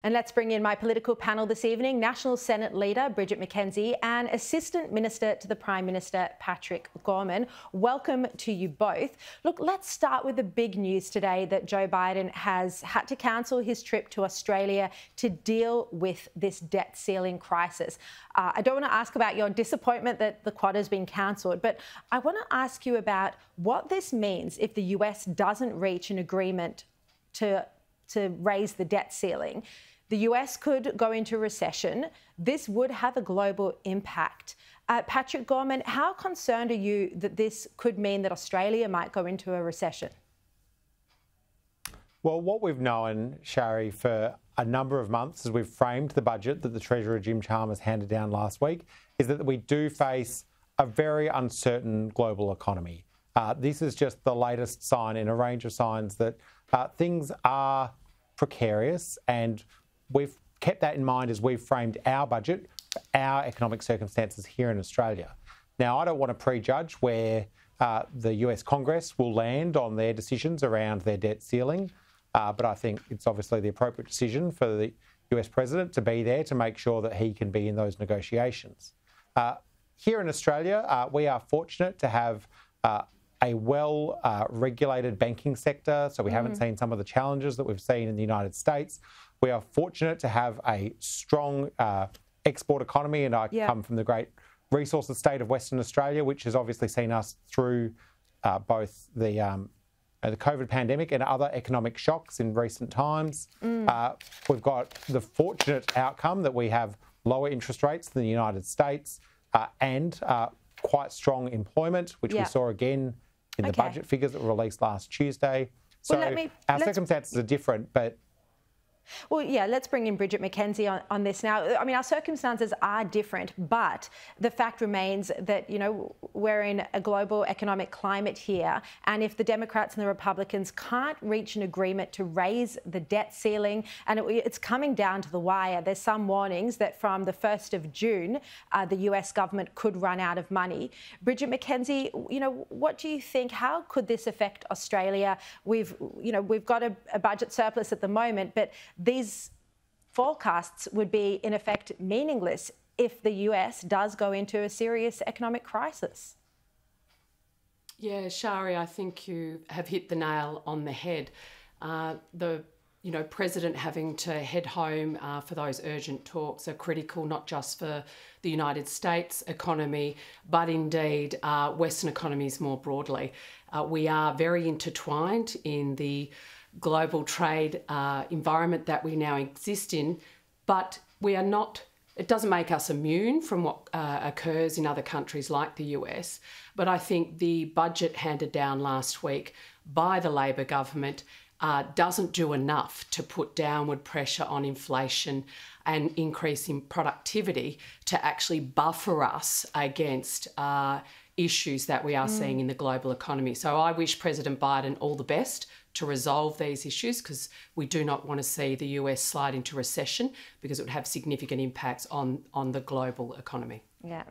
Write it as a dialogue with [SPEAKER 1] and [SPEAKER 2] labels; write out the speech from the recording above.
[SPEAKER 1] And let's bring in my political panel this evening, National Senate Leader Bridget McKenzie and Assistant Minister to the Prime Minister Patrick Gorman. Welcome to you both. Look, let's start with the big news today that Joe Biden has had to cancel his trip to Australia to deal with this debt ceiling crisis. I don't want to ask about your disappointment that the Quad has been cancelled, but I want to ask you about what this means if the US doesn't reach an agreement to raise the debt ceiling. The US could go into recession. This would have a global impact. Patrick Gorman, how concerned are you that this could mean that Australia might go into a recession?
[SPEAKER 2] Well, what we've known, Sharri, for a number of months as we've framed the budget that the Treasurer Jim Chalmers handed down last week is that we do face a very uncertain global economy. This is just the latest sign in a range of signs that things are precarious, and we've kept that in mind as we've framed our budget for our economic circumstances here in Australia. Now, I don't want to prejudge where the US Congress will land on their decisions around their debt ceiling, but I think it's obviously the appropriate decision for the US President to be there to make sure that he can be in those negotiations. Here in Australia, we are fortunate to have a well-regulated banking sector, so we haven't seen some of the challenges that we've seen in the United States. We are fortunate to have a strong export economy, and I come from the great resources state of Western Australia, which has obviously seen us through both the COVID pandemic and other economic shocks in recent times. We've got the fortunate outcome that we have lower interest rates than the United States and quite strong employment, which we saw again in the budget figures that were released last Tuesday. So our circumstances are different, but...
[SPEAKER 1] Well, yeah, let's bring in Bridget McKenzie on this now. I mean, our circumstances are different, but the fact remains that, you know, we're in a global economic climate here. And if the Democrats and the Republicans can't reach an agreement to raise the debt ceiling, and it's coming down to the wire, there's some warnings that from the 1st of June, the US government could run out of money. Bridget McKenzie, you know, what do you think? How could this affect Australia? We've got a budget surplus at the moment, but these forecasts would be, in effect, meaningless if the US does go into a serious economic crisis.
[SPEAKER 3] Yeah, Sharri, I think you have hit the nail on the head. The President having to head home for those urgent talks are critical, not just for the United States economy, but indeed Western economies more broadly. We are very intertwined in the global trade environment that we now exist in, but we are not, it doesn't make us immune from what occurs in other countries like the US, but I think the budget handed down last week by the Labor government doesn't do enough to put downward pressure on inflation and increase in productivity to actually buffer us against issues that we are seeing in the global economy. So I wish President Biden all the best to resolve these issues, because we do not want to see the US slide into recession, because it would have significant impacts on the global economy.
[SPEAKER 1] Yeah.